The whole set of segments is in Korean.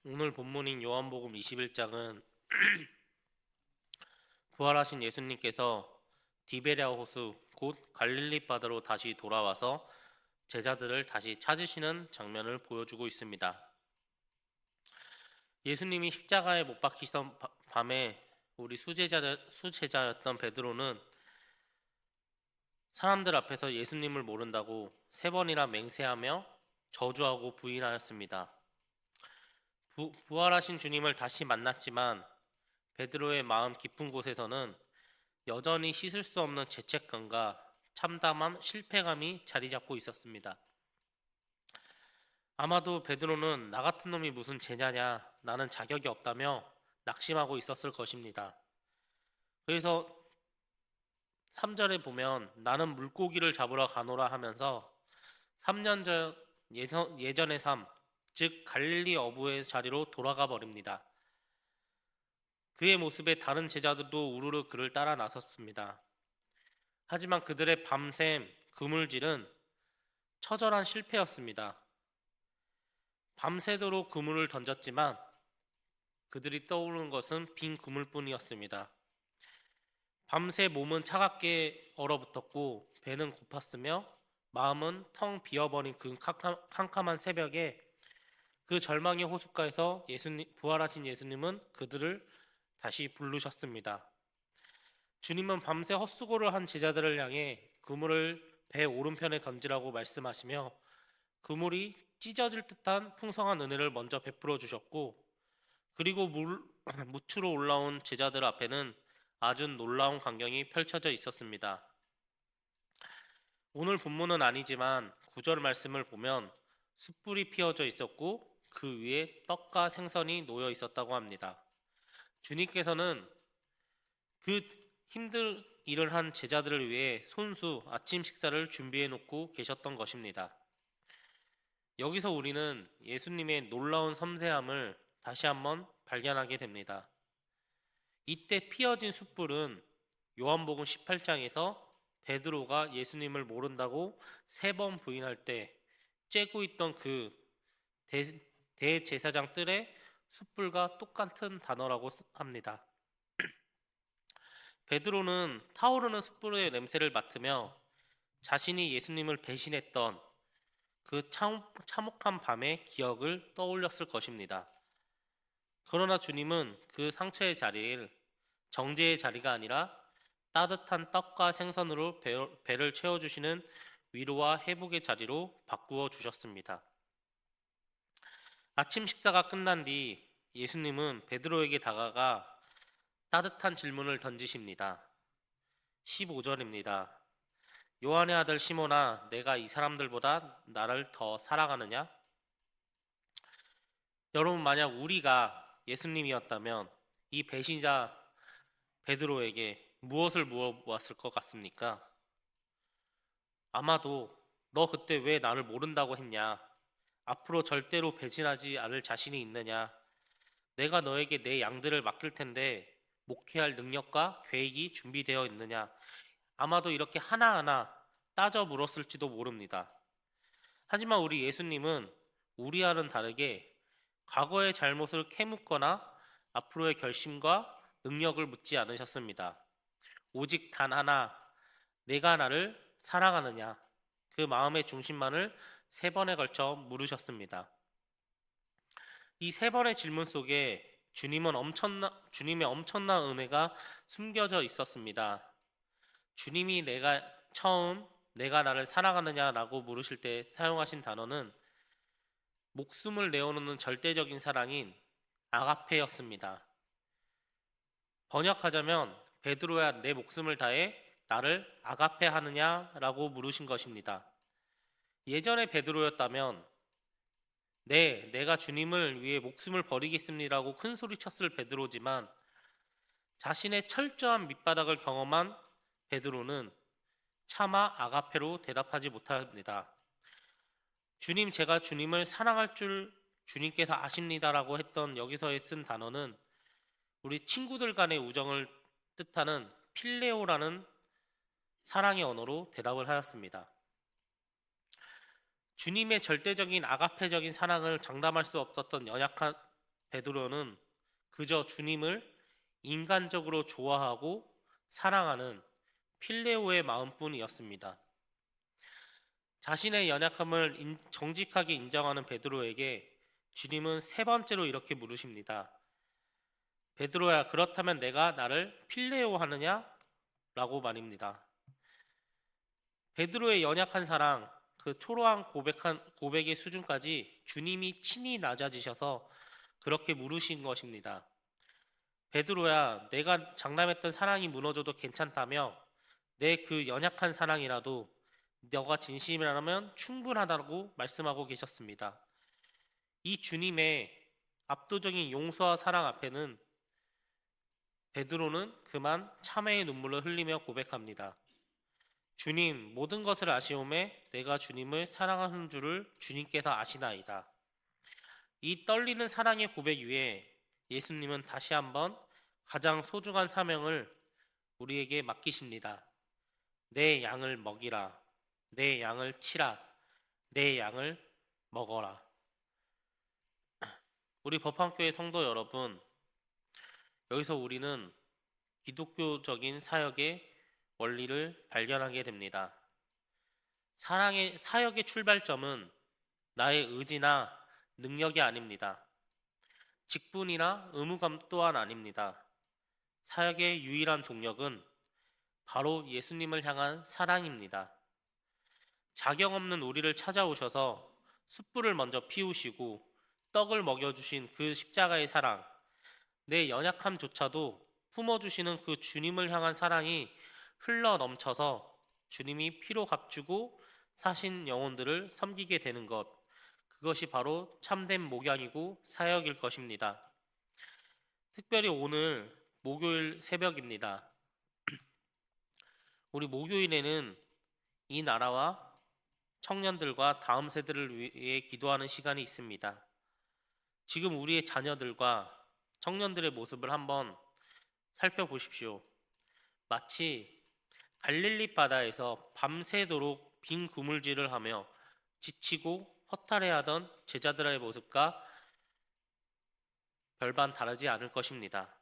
오늘 본문인 요한복음 21장은 부활하신 예수님께서 디베랴 호수 곧 갈릴리 바다로 다시 돌아와서 제자들을 다시 찾으시는 장면을 보여주고 있습니다. 예수님이 십자가에 못 박히던 밤에 우리 수제자였던 베드로는 사람들 앞에서 예수님을 모른다고 세 번이나 맹세하며 저주하고 부인하였습니다. 부활하신 주님을 다시 만났지만 베드로의 마음 깊은 곳에서는 여전히 씻을 수 없는 죄책감과 참담함, 실패감이 자리 잡고 있었습니다. 아마도 베드로는 나 같은 놈이 무슨 제자냐, 나는 자격이 없다며 낙심하고 있었을 것입니다. 그래서 3절에 보면 나는 물고기를 잡으러 가노라 하면서 3년 전 예전의 삶, 즉 갈릴리 어부의 자리로 돌아가 버립니다. 그의 모습에 다른 제자들도 우르르 그를 따라 나섰습니다. 하지만 그들의 밤샘 그물질은 처절한 실패였습니다. 밤새도록 그물을 던졌지만 그들이 떠오르는 것은 빈 그물뿐이었습니다. 밤새 몸은 차갑게 얼어붙었고 배는 고팠으며 마음은 텅 비어버린 그 캄캄한 새벽에 그 절망의 호숫가에서 부활하신 예수님은 그들을 다시 부르셨습니다. 주님은 밤새 헛수고를 한 제자들을 향해 그물을 배 오른편에 던지라고 말씀하시며 그물이 찢어질 듯한 풍성한 은혜를 먼저 베풀어 주셨고 그리고 무추로 올라온 제자들 앞에는 아주 놀라운 광경이 펼쳐져 있었습니다. 오늘 본문은 아니지만 구절 말씀을 보면 숯불이 피어져 있었고 그 위에 떡과 생선이 놓여 있었다고 합니다. 주님께서는 그 힘든 일을 한 제자들을 위해 손수 아침 식사를 준비해 놓고 계셨던 것입니다. 여기서 우리는 예수님의 놀라운 섬세함을 다시 한번 발견하게 됩니다. 이때 피어진 숯불은 요한복음 18장에서 베드로가 예수님을 모른다고 세 번 부인할 때 쬐고 있던 그 대제사장 뜰의 숯불과 똑같은 단어라고 합니다. 베드로는 타오르는 숯불의 냄새를 맡으며 자신이 예수님을 배신했던 그 참혹한 밤의 기억을 떠올렸을 것입니다. 그러나 주님은 그 상처의 자리를 정죄의 자리가 아니라 따뜻한 떡과 생선으로 배를 채워주시는 위로와 회복의 자리로 바꾸어 주셨습니다. 아침 식사가 끝난 뒤 예수님은 베드로에게 다가가 따뜻한 질문을 던지십니다. 15절입니다. 요한의 아들 시몬아, 내가 이 사람들보다 나를 더 사랑하느냐? 여러분, 만약 우리가 예수님이었다면 이 배신자 베드로에게 무엇을 물어보았을 것 같습니까? 아마도 너 그때 왜 나를 모른다고 했냐? 앞으로 절대로 배신하지 않을 자신이 있느냐? 내가 너에게 내 양들을 맡길 텐데 목회할 능력과 계획이 준비되어 있느냐? 아마도 이렇게 하나하나 따져 물었을지도 모릅니다. 하지만 우리 예수님은 우리와는 다르게 과거의 잘못을 캐묻거나 앞으로의 결심과 능력을 묻지 않으셨습니다. 오직 단 하나, 내가 나를 사랑하느냐? 그 마음의 중심만을 세 번에 걸쳐 물으셨습니다. 이 세 번의 질문 속에 주님의 엄청난 은혜가 숨겨져 있었습니다. 주님이 내가 나를 사랑하느냐라고 물으실 때 사용하신 단어는 목숨을 내어놓는 절대적인 사랑인 아가페였습니다. 번역하자면 베드로야 내 목숨을 다해 나를 아가페 하느냐라고 물으신 것입니다. 예전에 베드로였다면 네, 내가 주님을 위해 목숨을 버리겠습니다라고 큰 소리 쳤을 베드로지만 자신의 철저한 밑바닥을 경험한 베드로는 차마 아가페로 대답하지 못합니다. 주님, 제가 주님을 사랑할 줄 주님께서 아십니다라고 했던 여기서의 쓴 단어는 우리 친구들 간의 우정을 뜻하는 필레오라는 사랑의 언어로 대답을 하였습니다. 주님의 절대적인 아가페적인 사랑을 장담할 수 없었던 베드로는 그저 주님을 인간적으로 좋아하고 사랑하는 필레오의 마음뿐이었습니다. 자신의 연약함을 정직하게 인정하는 베드로에게 주님은 세 번째로 이렇게 물으십니다. 베드로야, 그렇다면 내가 나를 필레오 하느냐? 라고 말입니다. 베드로의 연약한 사랑, 그 초라한 고백의 수준까지 주님이 친히 낮아지셔서 그렇게 물으신 것입니다. 베드로야, 내가 장담했던 사랑이 무너져도 괜찮다며 내 그 연약한 사랑이라도 너가 진심이라면 충분하다고 말씀하고 계셨습니다. 이 주님의 압도적인 용서와 사랑 앞에는 베드로는 그만 참회의 눈물을 흘리며 고백합니다. 주님, 모든 것을 아시오매 내가 주님을 사랑하는 줄을 주님께서 아시나이다. 이 떨리는 사랑의 고백 위에 예수님은 다시 한번 가장 소중한 사명을 우리에게 맡기십니다. 내 양을 먹이라. 내 양을 치라. 내 양을 먹어라. 우리 법학교의 성도 여러분, 여기서 우리는 기독교적인 사역의 원리를 발견하게 됩니다. 사역의 출발점은 나의 의지나 능력이 아닙니다. 직분이나 의무감 또한 아닙니다. 사역의 유일한 동력은 바로 예수님을 향한 사랑입니다. 자격 없는 우리를 찾아오셔서 숯불을 먼저 피우시고 떡을 먹여주신 그 십자가의 사랑, 내 연약함조차도 품어주시는 그 주님을 향한 사랑이 흘러 넘쳐서 주님이 피로 값주고 사신 영혼들을 섬기게 되는 것, 그것이 바로 참된 목양이고 사역일 것입니다. 특별히 오늘 목요일 새벽입니다. 우리 목요일에는 이 나라와 청년들과 다음 세대를 위해 기도하는 시간이 있습니다. 지금 우리의 자녀들과 청년들의 모습을 한번 살펴보십시오. 마치 갈릴리 바다에서 밤새도록 빈 그물질을 하며 지치고 허탈해하던 제자들의 모습과 별반 다르지 않을 것입니다.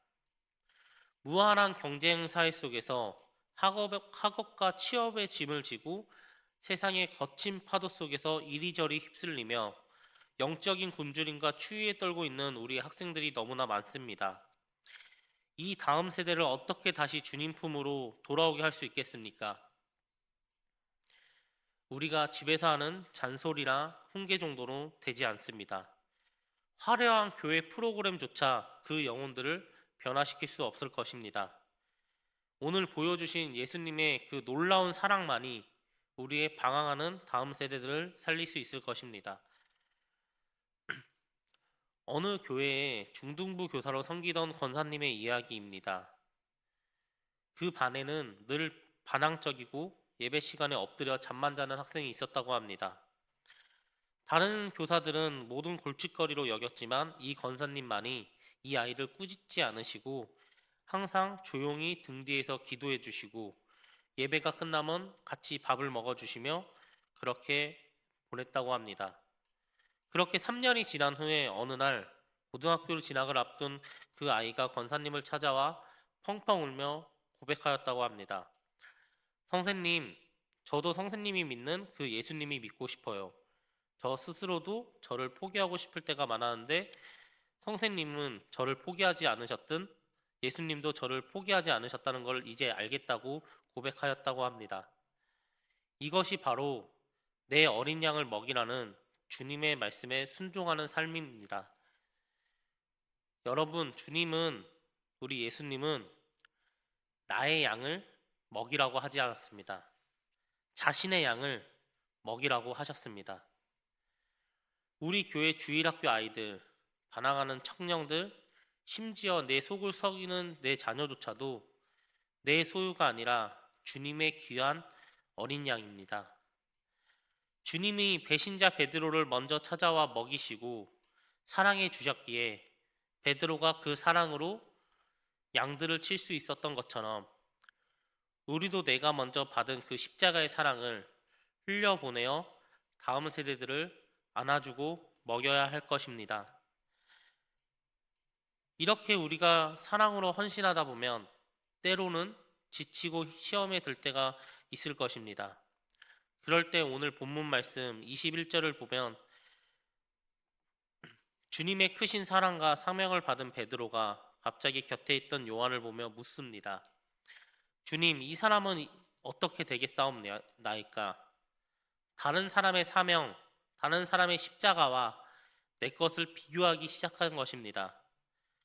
무한한 경쟁 사회 속에서 학업과 취업의 짐을 지고 세상의 거친 파도 속에서 이리저리 휩쓸리며 영적인 굶주림과 추위에 떨고 있는 우리 학생들이 너무나 많습니다. 이 다음 세대를 어떻게 다시 주님 품으로 돌아오게 할 수 있겠습니까? 우리가 집에서 하는 잔소리나 훈계 정도로 되지 않습니다. 화려한 교회 프로그램조차 그 영혼들을 변화시킬 수 없을 것입니다. 오늘 보여주신 예수님의 그 놀라운 사랑만이 우리의 방황하는 다음 세대들을 살릴 수 있을 것입니다. 어느 교회에 중등부 교사로 섬기던 권사님의 이야기입니다. 그 반에는 늘 반항적이고 예배 시간에 엎드려 잠만 자는 학생이 있었다고 합니다. 다른 교사들은 모든 골칫거리로 여겼지만 이 권사님만이 이 아이를 꾸짖지 않으시고 항상 조용히 등 뒤에서 기도해 주시고 예배가 끝나면 같이 밥을 먹어 주시며 그렇게 보냈다고 합니다. 그렇게 3년이 지난 후에 어느 날 고등학교를 진학을 앞둔 그 아이가 권사님을 찾아와 펑펑 울며 고백하였다고 합니다. 선생님, 저도 선생님이 믿는 그 예수님이 믿고 싶어요. 저 스스로도 저를 포기하고 싶을 때가 많았는데 선생님은 저를 포기하지 않으셨든 예수님도 저를 포기하지 않으셨다는 걸 이제 알겠다고 고백하였다고 합니다. 이것이 바로 내 어린 양을 먹이라는 주님의 말씀에 순종하는 삶입니다. 여러분, 우리 예수님은 나의 양을 먹이라고 하지 않았습니다. 자신의 양을 먹이라고 하셨습니다. 우리 교회 주일학교 아이들, 반항하는 청년들, 심지어 내 속을 썩이는 내 자녀조차도 내 소유가 아니라 주님의 귀한 어린 양입니다. 주님이 배신자 베드로를 먼저 찾아와 먹이시고 사랑해 주셨기에 베드로가 그 사랑으로 양들을 칠 수 있었던 것처럼 우리도 내가 먼저 받은 그 십자가의 사랑을 흘려보내어 다음 세대들을 안아주고 먹여야 할 것입니다. 이렇게 우리가 사랑으로 헌신하다 보면 때로는 지치고 시험에 들 때가 있을 것입니다. 그럴 때 오늘 본문 말씀 21절을 보면 주님의 크신 사랑과 사명을 받은 베드로가 갑자기 곁에 있던 요한을 보며 묻습니다. 주님, 이 사람은 어떻게 되겠사옵나이까? 다른 사람의 사명, 다른 사람의 십자가와 내 것을 비교하기 시작한 것입니다.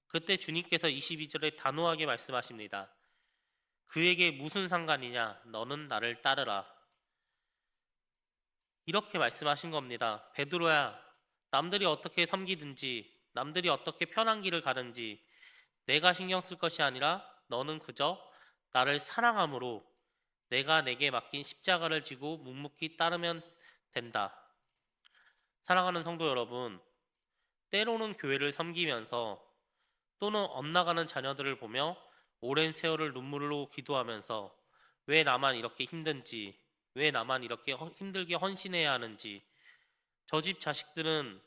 그때 주님께서 22절에 단호하게 말씀하십니다. 그에게 무슨 상관이냐? 너는 나를 따르라. 이렇게 말씀하신 겁니다. 베드로야, 남들이 어떻게 섬기든지, 남들이 어떻게 편한 길을 가든지 내가 신경 쓸 것이 아니라 너는 그저 나를 사랑함으로 내가 내게 맡긴 십자가를 지고 묵묵히 따르면 된다. 사랑하는 성도 여러분, 때로는 교회를 섬기면서 또는 엇나가는 자녀들을 보며 오랜 세월을 눈물로 기도하면서 왜 나만 이렇게 힘든지, 왜 나만 이렇게 힘들게 헌신해야 하는지, 저 집 자식들은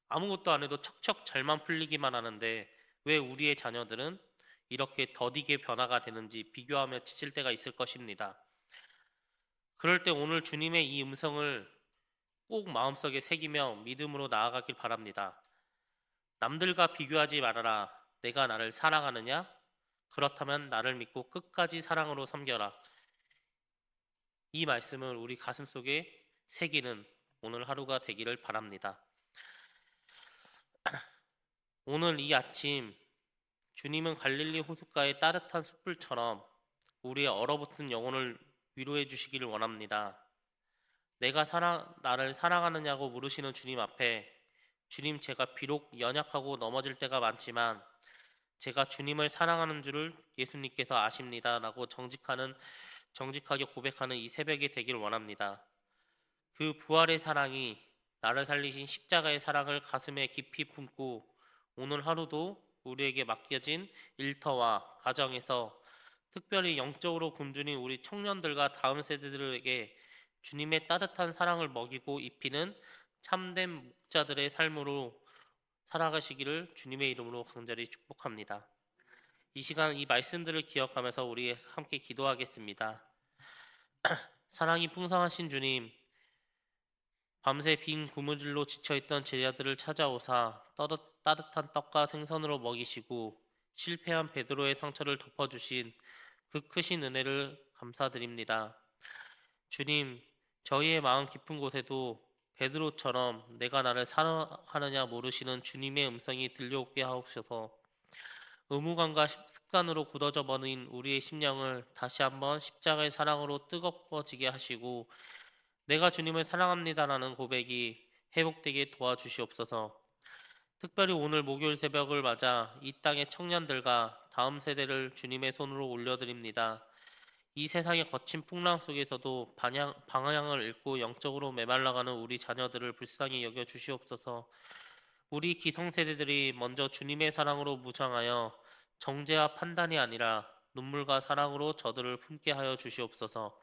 아무것도 안 해도 척척 잘만 풀리기만 하는데 왜 우리의 자녀들은 이렇게 더디게 변화가 되는지 비교하며 지칠 때가 있을 것입니다. 그럴 때 오늘 주님의 이 음성을 꼭 마음속에 새기며 믿음으로 나아가길 바랍니다. 남들과 비교하지 말아라. 내가 나를 사랑하느냐? 그렇다면 나를 믿고 끝까지 사랑으로 섬겨라. 이 말씀을 우리 가슴속에 새기는 오늘 하루가 되기를 바랍니다. 오늘 이 아침 주님은 갈릴리 호숫가의 따뜻한 숯불처럼 우리의 얼어붙은 영혼을 위로해 주시기를 원합니다. 나를 사랑하느냐고 물으시는 주님 앞에 주님, 제가 비록 연약하고 넘어질 때가 많지만 제가 주님을 사랑하는 줄을 예수님께서 아십니다라고 정직하게 고백하는 이 새벽이 되길 원합니다. 그 부활의 사랑이 나를 살리신 십자가의 사랑을 가슴에 깊이 품고 오늘 하루도 우리에게 맡겨진 일터와 가정에서 특별히 영적으로 굶주린 우리 청년들과 다음 세대들에게 주님의 따뜻한 사랑을 먹이고 입히는 참된 목자들의 삶으로 살아가시기를 주님의 이름으로 간절히 축복합니다. 이 시간 이 말씀들을 기억하면서 우리 함께 기도하겠습니다. 사랑이 풍성하신 주님, 밤새 빈 구무줄로 지쳐있던 제자들을 찾아오사 따뜻한 떡과 생선으로 먹이시고 실패한 베드로의 상처를 덮어주신 그 크신 은혜를 감사드립니다. 주님, 저희의 마음 깊은 곳에도 베드로처럼 내가 나를 사랑하느냐 모르시는 주님의 음성이 들려오게 하옵소서. 의무감과 습관으로 굳어져 버린 우리의 심령을 다시 한번 십자가의 사랑으로 뜨거워지게 하시고 내가 주님을 사랑합니다라는 고백이 회복되게 도와주시옵소서. 특별히 오늘 목요일 새벽을 맞아 이 땅의 청년들과 다음 세대를 주님의 손으로 올려드립니다. 이 세상의 거친 풍랑 속에서도 방향을 잃고 영적으로 메말라가는 우리 자녀들을 불쌍히 여겨 주시옵소서. 우리 기성세대들이 먼저 주님의 사랑으로 무장하여 정죄와 판단이 아니라 눈물과 사랑으로 저들을 품게 하여 주시옵소서.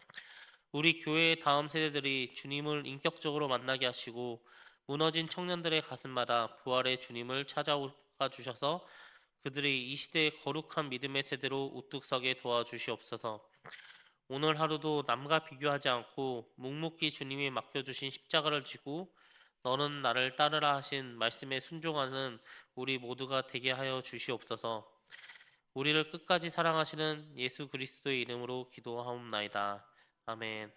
우리 교회의 다음 세대들이 주님을 인격적으로 만나게 하시고 무너진 청년들의 가슴마다 부활의 주님을 찾아가 주셔서 그들이 이 시대의 거룩한 믿음의 세대로 우뚝 서게 도와주시옵소서. 오늘 하루도 남과 비교하지 않고 묵묵히 주님이 맡겨주신 십자가를 지고 너는 나를 따르라 하신 말씀에 순종하는 우리 모두가 되게 하여 주시옵소서. 우리를 끝까지 사랑하시는 예수 그리스도의 이름으로 기도하옵나이다. 아멘.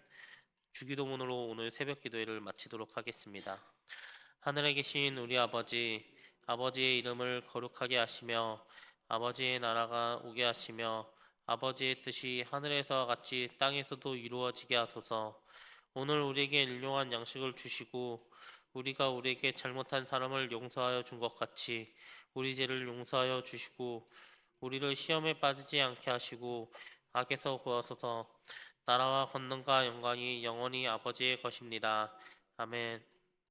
주기도문으로 오늘 새벽 기도회를 마치도록 하겠습니다. 하늘에 계신 우리 아버지, 아버지의 이름을 거룩하게 하시며 아버지의 나라가 오게 하시며 아버지의 뜻이 하늘에서와 같이 땅에서도 이루어지게 하소서. 오늘 우리에게 일용할 양식을 주시고 우리가 우리에게 잘못한 사람을 용서하여 준 것 같이 우리 죄를 용서하여 주시고 우리를 시험에 빠지지 않게 하시고 악에서 구하소서. 나라와 권능과 영광이 영원히 아버지의 것입니다. 아멘.